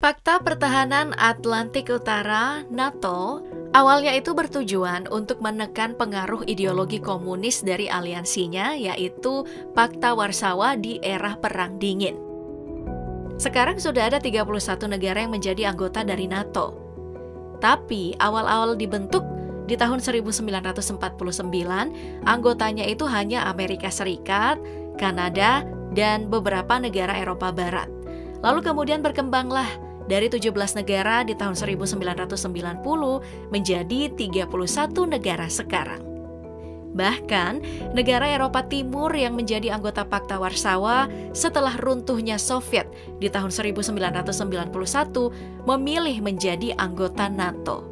Fakta Pertahanan Atlantik Utara (NATO) awalnya itu bertujuan untuk menekan pengaruh ideologi komunis dari aliansinya, yaitu Pakta Warsawa di era Perang Dingin. Sekarang sudah ada 31 negara yang menjadi anggota dari NATO. Tapi awal-awal dibentuk di tahun 1949, anggotanya itu hanya Amerika Serikat, Kanada, dan beberapa negara Eropa Barat. Lalu kemudian berkembanglah dari 17 negara di tahun 1990 menjadi 31 negara sekarang. Bahkan, negara Eropa Timur yang menjadi anggota Pakta Warsawa setelah runtuhnya Soviet di tahun 1991 memilih menjadi anggota NATO.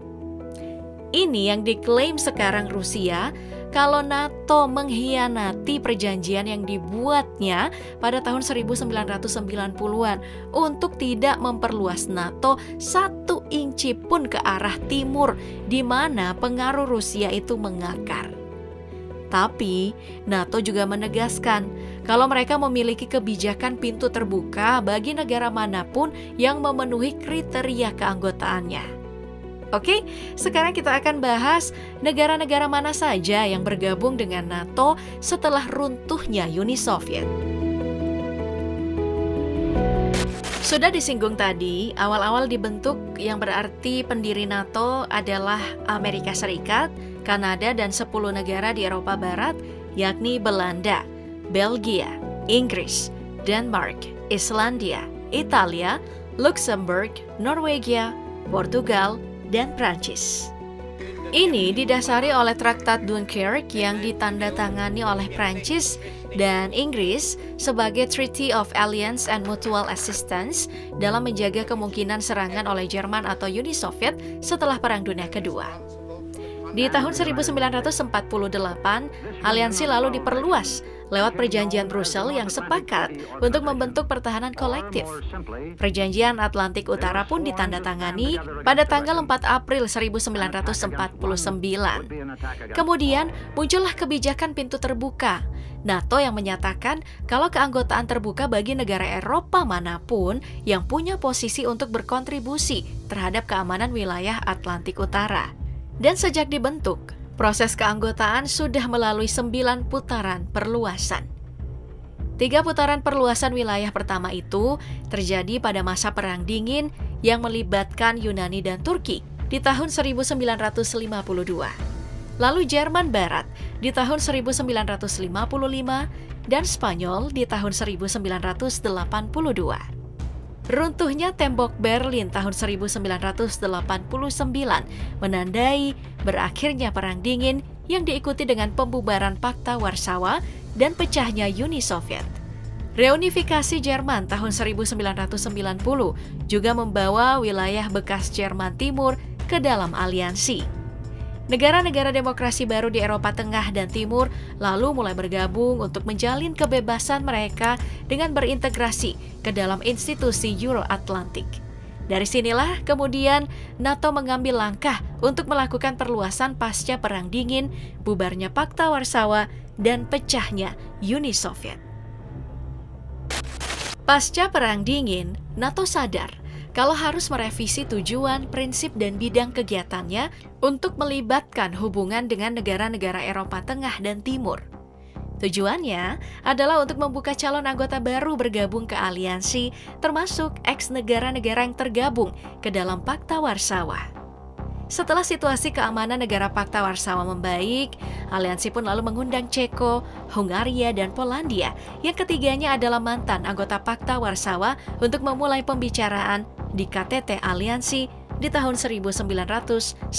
Ini yang diklaim sekarang Rusia kalau NATO mengkhianati perjanjian yang dibuatnya pada tahun 1990-an untuk tidak memperluas NATO 1 inci pun ke arah timur, di mana pengaruh Rusia itu mengakar. Tapi, NATO juga menegaskan kalau mereka memiliki kebijakan pintu terbuka bagi negara manapun yang memenuhi kriteria keanggotaannya. Oke, sekarang kita akan bahas negara-negara mana saja yang bergabung dengan NATO setelah runtuhnya Uni Soviet. Sudah disinggung tadi, awal-awal dibentuk yang berarti pendiri NATO adalah Amerika Serikat, Kanada, dan 10 negara di Eropa Barat, yakni Belanda, Belgia, Inggris, Denmark, Islandia, Italia, Luxembourg, Norwegia, Portugal, dan Prancis. Ini didasari oleh Traktat Dunkirk yang ditandatangani oleh Prancis dan Inggris sebagai Treaty of Alliance and Mutual Assistance dalam menjaga kemungkinan serangan oleh Jerman atau Uni Soviet setelah Perang Dunia Kedua. Di tahun 1948, aliansi lalu diperluas lewat Perjanjian Brussels yang sepakat untuk membentuk pertahanan kolektif. Perjanjian Atlantik Utara pun ditandatangani pada tanggal 4 April 1949. Kemudian muncullah kebijakan pintu terbuka, NATO yang menyatakan kalau keanggotaan terbuka bagi negara Eropa manapun yang punya posisi untuk berkontribusi terhadap keamanan wilayah Atlantik Utara. Dan sejak dibentuk, proses keanggotaan sudah melalui 9 putaran perluasan. 3 putaran perluasan wilayah pertama itu terjadi pada masa Perang Dingin yang melibatkan Yunani dan Turki di tahun 1952. Lalu Jerman Barat di tahun 1955 dan Spanyol di tahun 1982. Runtuhnya tembok Berlin tahun 1989 menandai berakhirnya Perang Dingin yang diikuti dengan pembubaran Pakta Warsawa dan pecahnya Uni Soviet. Reunifikasi Jerman tahun 1990 juga membawa wilayah bekas Jerman Timur ke dalam aliansi. Negara-negara demokrasi baru di Eropa Tengah dan Timur lalu mulai bergabung untuk menjalin kebebasan mereka dengan berintegrasi ke dalam institusi Euro-Atlantik. Dari sinilah kemudian NATO mengambil langkah untuk melakukan perluasan pasca Perang Dingin, bubarnya Pakta Warsawa, dan pecahnya Uni Soviet. Pasca Perang Dingin, NATO sadar kalau harus merevisi tujuan, prinsip, dan bidang kegiatannya untuk melibatkan hubungan dengan negara-negara Eropa Tengah dan Timur. Tujuannya adalah untuk membuka calon anggota baru bergabung ke aliansi, termasuk ex-negara-negara yang tergabung ke dalam Pakta Warsawa. Setelah situasi keamanan negara Pakta Warsawa membaik, aliansi pun lalu mengundang Ceko, Hungaria, dan Polandia, yang ketiganya adalah mantan anggota Pakta Warsawa untuk memulai pembicaraan di KTT Aliansi di tahun 1997.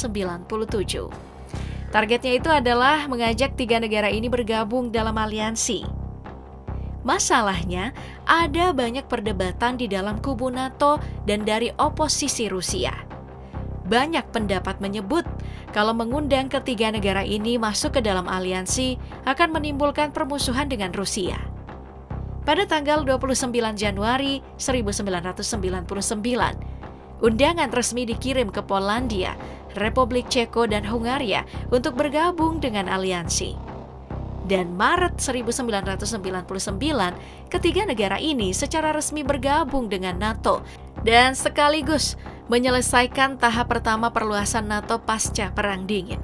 Targetnya itu adalah mengajak 3 negara ini bergabung dalam aliansi. Masalahnya, ada banyak perdebatan di dalam kubu NATO dan dari oposisi Rusia. Banyak pendapat menyebut kalau mengundang ketiga negara ini masuk ke dalam aliansi akan menimbulkan permusuhan dengan Rusia. Pada tanggal 29 Januari 1999, undangan resmi dikirim ke Polandia, Republik Ceko, dan Hungaria untuk bergabung dengan aliansi. Dan Maret 1999, ketiga negara ini secara resmi bergabung dengan NATO dan sekaligus menyelesaikan tahap pertama perluasan NATO pasca Perang Dingin.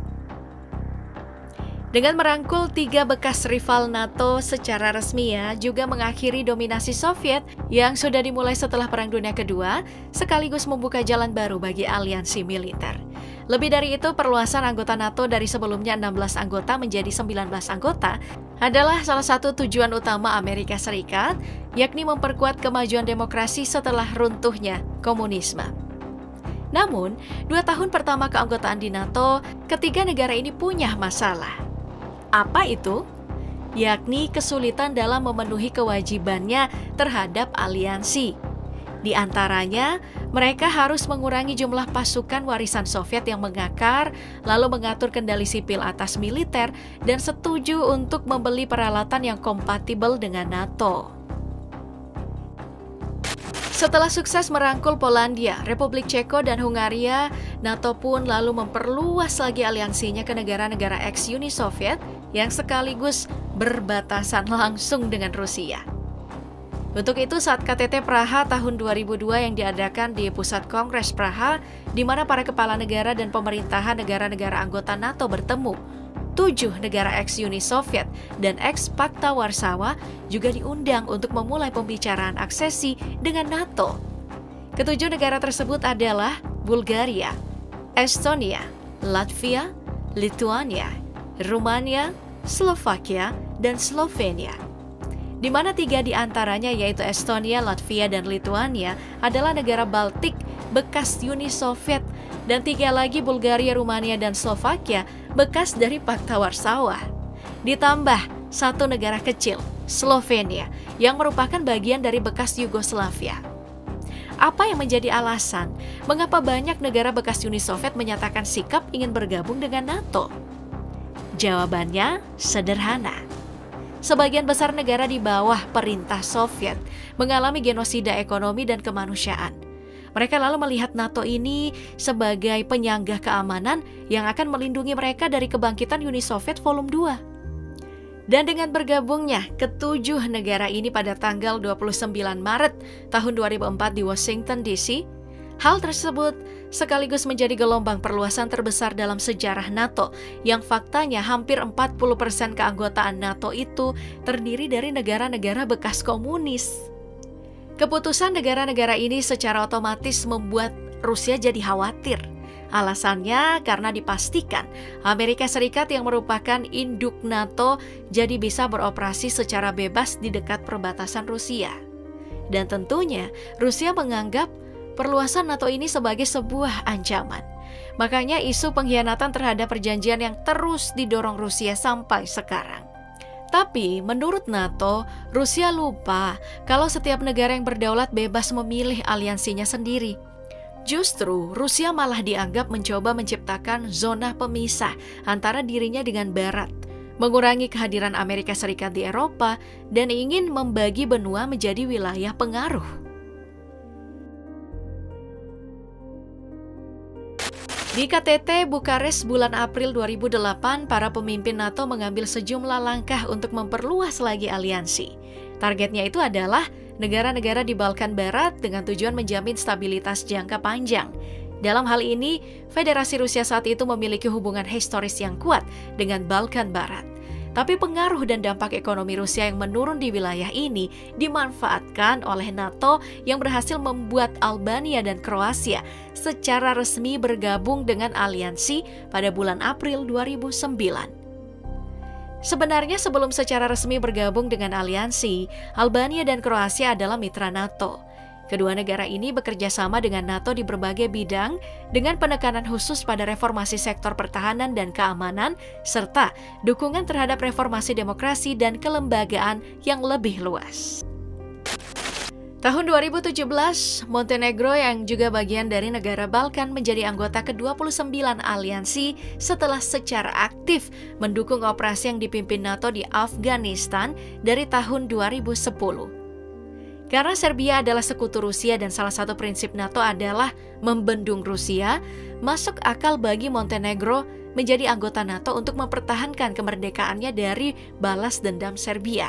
Dengan merangkul 3 bekas rival NATO secara resmi juga mengakhiri dominasi Soviet yang sudah dimulai setelah Perang Dunia Kedua, sekaligus membuka jalan baru bagi aliansi militer. Lebih dari itu, perluasan anggota NATO dari sebelumnya 16 anggota menjadi 19 anggota adalah salah satu tujuan utama Amerika Serikat, yakni memperkuat kemajuan demokrasi setelah runtuhnya komunisme. Namun, 2 tahun pertama keanggotaan di NATO, ketiga negara ini punya masalah. Apa itu? Yakni kesulitan dalam memenuhi kewajibannya terhadap aliansi. Di antaranya, mereka harus mengurangi jumlah pasukan warisan Soviet yang mengakar, lalu mengatur kendali sipil atas militer, dan setuju untuk membeli peralatan yang kompatibel dengan NATO. Setelah sukses merangkul Polandia, Republik Ceko, dan Hungaria, NATO pun lalu memperluas lagi aliansinya ke negara-negara ex-Uni Soviet yang sekaligus berbatasan langsung dengan Rusia. Untuk itu, saat KTT Praha tahun 2002 yang diadakan di Pusat Kongres Praha, di mana para kepala negara dan pemerintahan negara-negara anggota NATO bertemu, 7 negara ex-Uni Soviet dan ex-Pakta Warsawa juga diundang untuk memulai pembicaraan aksesi dengan NATO. Ketujuh negara tersebut adalah Bulgaria, Estonia, Latvia, Lithuania, Rumania, Slovakia, dan Slovenia. Di mana 3 di antaranya yaitu Estonia, Latvia, dan Lithuania adalah negara Baltik bekas Uni Soviet, dan 3 lagi Bulgaria, Rumania, dan Slovakia bekas dari Pakta Warsawa. Ditambah 1 negara kecil, Slovenia, yang merupakan bagian dari bekas Yugoslavia. Apa yang menjadi alasan mengapa banyak negara bekas Uni Soviet menyatakan sikap ingin bergabung dengan NATO? Jawabannya sederhana. Sebagian besar negara di bawah perintah Soviet mengalami genosida ekonomi dan kemanusiaan. Mereka lalu melihat NATO ini sebagai penyangga keamanan yang akan melindungi mereka dari kebangkitan Uni Soviet volume 2. Dan dengan bergabungnya ke-7 negara ini pada tanggal 29 Maret tahun 2004 di Washington DC, hal tersebut sekaligus menjadi gelombang perluasan terbesar dalam sejarah NATO yang faktanya hampir 40% keanggotaan NATO itu terdiri dari negara-negara bekas komunis. Keputusan negara-negara ini secara otomatis membuat Rusia jadi khawatir. Alasannya karena dipastikan Amerika Serikat yang merupakan induk NATO jadi bisa beroperasi secara bebas di dekat perbatasan Rusia. Dan tentunya Rusia menganggap perluasan NATO ini sebagai sebuah ancaman. Makanya isu pengkhianatan terhadap perjanjian yang terus didorong Rusia sampai sekarang. Tapi menurut NATO, Rusia lupa kalau setiap negara yang berdaulat bebas memilih aliansinya sendiri. Justru Rusia malah dianggap mencoba menciptakan zona pemisah antara dirinya dengan Barat, mengurangi kehadiran Amerika Serikat di Eropa, dan ingin membagi benua menjadi wilayah pengaruh. Di KTT Bukares bulan April 2008, para pemimpin NATO mengambil sejumlah langkah untuk memperluas lagi aliansi. Targetnya itu adalah negara-negara di Balkan Barat dengan tujuan menjamin stabilitas jangka panjang. Dalam hal ini, Federasi Rusia saat itu memiliki hubungan historis yang kuat dengan Balkan Barat. Tapi pengaruh dan dampak ekonomi Rusia yang menurun di wilayah ini dimanfaatkan oleh NATO yang berhasil membuat Albania dan Kroasia secara resmi bergabung dengan aliansi pada bulan April 2009. Sebenarnya sebelum secara resmi bergabung dengan aliansi, Albania dan Kroasia adalah mitra NATO. Kedua negara ini bekerja sama dengan NATO di berbagai bidang dengan penekanan khusus pada reformasi sektor pertahanan dan keamanan serta dukungan terhadap reformasi demokrasi dan kelembagaan yang lebih luas. Tahun 2017, Montenegro yang juga bagian dari negara Balkan menjadi anggota ke-29 aliansi setelah secara aktif mendukung operasi yang dipimpin NATO di Afghanistan dari tahun 2010. Karena Serbia adalah sekutu Rusia dan salah satu prinsip NATO adalah membendung Rusia, masuk akal bagi Montenegro menjadi anggota NATO untuk mempertahankan kemerdekaannya dari balas dendam Serbia.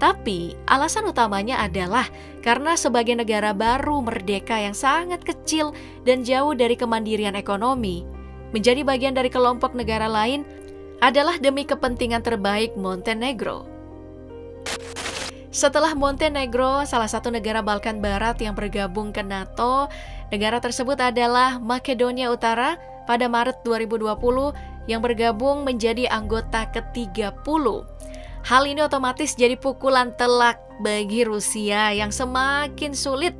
Tapi alasan utamanya adalah karena sebagai negara baru merdeka yang sangat kecil dan jauh dari kemandirian ekonomi, menjadi bagian dari kelompok negara lain adalah demi kepentingan terbaik Montenegro. Setelah Montenegro, salah satu negara Balkan Barat yang bergabung ke NATO, negara tersebut adalah Makedonia Utara pada Maret 2020 yang bergabung menjadi anggota ke-30. Hal ini otomatis jadi pukulan telak bagi Rusia yang semakin sulit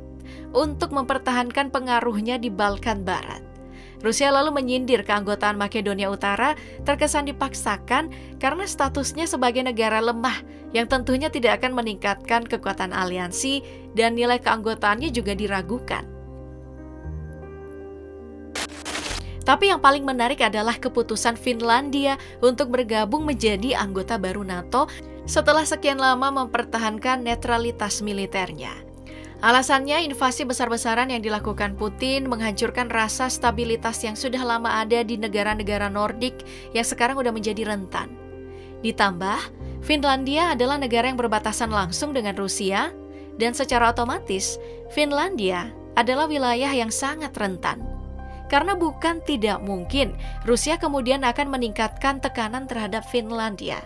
untuk mempertahankan pengaruhnya di Balkan Barat. Rusia lalu menyindir keanggotaan Makedonia Utara terkesan dipaksakan karena statusnya sebagai negara lemah yang tentunya tidak akan meningkatkan kekuatan aliansi dan nilai keanggotaannya juga diragukan. Tapi yang paling menarik adalah keputusan Finlandia untuk bergabung menjadi anggota baru NATO setelah sekian lama mempertahankan netralitas militernya. Alasannya, invasi besar-besaran yang dilakukan Putin menghancurkan rasa stabilitas yang sudah lama ada di negara-negara Nordik yang sekarang udah menjadi rentan. Ditambah, Finlandia adalah negara yang berbatasan langsung dengan Rusia, dan secara otomatis, Finlandia adalah wilayah yang sangat rentan. Karena bukan tidak mungkin Rusia kemudian akan meningkatkan tekanan terhadap Finlandia.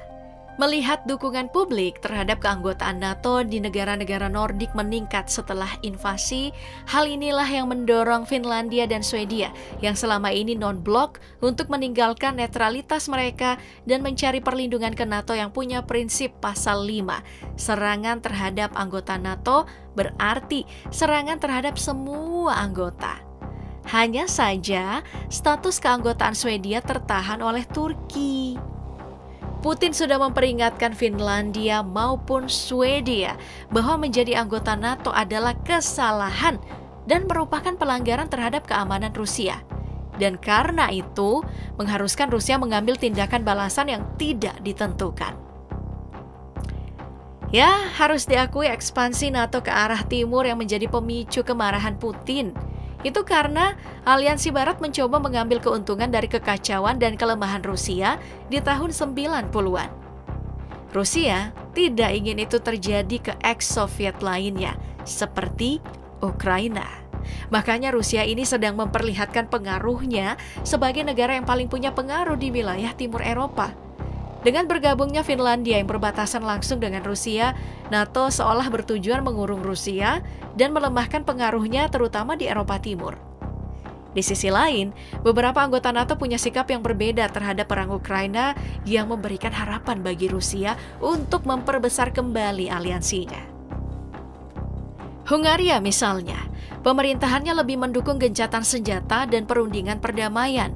Melihat dukungan publik terhadap keanggotaan NATO di negara-negara Nordik meningkat setelah invasi, hal inilah yang mendorong Finlandia dan Swedia yang selama ini non-blok untuk meninggalkan netralitas mereka dan mencari perlindungan ke NATO yang punya prinsip pasal 5. Serangan terhadap anggota NATO berarti serangan terhadap semua anggota. Hanya saja, status keanggotaan Swedia tertahan oleh Turki. Putin sudah memperingatkan Finlandia maupun Swedia bahwa menjadi anggota NATO adalah kesalahan dan merupakan pelanggaran terhadap keamanan Rusia. Dan karena itu, mengharuskan Rusia mengambil tindakan balasan yang tidak ditentukan. Ya, harus diakui ekspansi NATO ke arah timur yang menjadi pemicu kemarahan Putin. Itu karena aliansi Barat mencoba mengambil keuntungan dari kekacauan dan kelemahan Rusia di tahun 90-an. Rusia tidak ingin itu terjadi ke ex-Soviet lainnya, seperti Ukraina. Makanya Rusia ini sedang memperlihatkan pengaruhnya sebagai negara yang paling punya pengaruh di wilayah timur Eropa. Dengan bergabungnya Finlandia yang berbatasan langsung dengan Rusia, NATO seolah bertujuan mengurung Rusia dan melemahkan pengaruhnya terutama di Eropa Timur. Di sisi lain, beberapa anggota NATO punya sikap yang berbeda terhadap perang Ukraina yang memberikan harapan bagi Rusia untuk memperbesar kembali aliansinya. Hungaria misalnya, pemerintahannya lebih mendukung gencatan senjata dan perundingan perdamaian,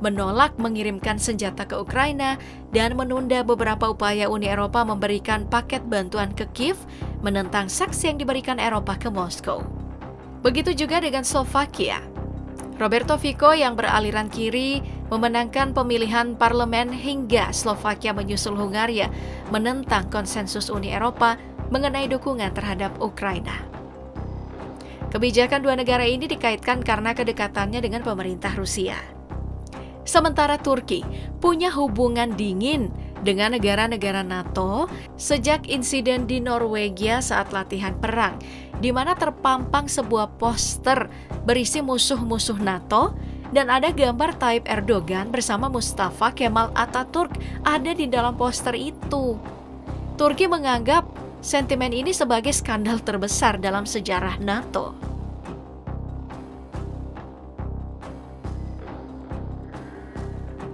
menolak mengirimkan senjata ke Ukraina, dan menunda beberapa upaya Uni Eropa memberikan paket bantuan ke Kiev, menentang sanksi yang diberikan Eropa ke Moskow. Begitu juga dengan Slovakia. Roberto Fico yang beraliran kiri memenangkan pemilihan parlemen hingga Slovakia menyusul Hungaria menentang konsensus Uni Eropa mengenai dukungan terhadap Ukraina. Kebijakan dua negara ini dikaitkan karena kedekatannya dengan pemerintah Rusia. Sementara Turki punya hubungan dingin dengan negara-negara NATO sejak insiden di Norwegia saat latihan perang, di mana terpampang sebuah poster berisi musuh-musuh NATO dan ada gambar Tayyip Erdogan bersama Mustafa Kemal Atatürk ada di dalam poster itu. Turki menganggap sentimen ini sebagai skandal terbesar dalam sejarah NATO.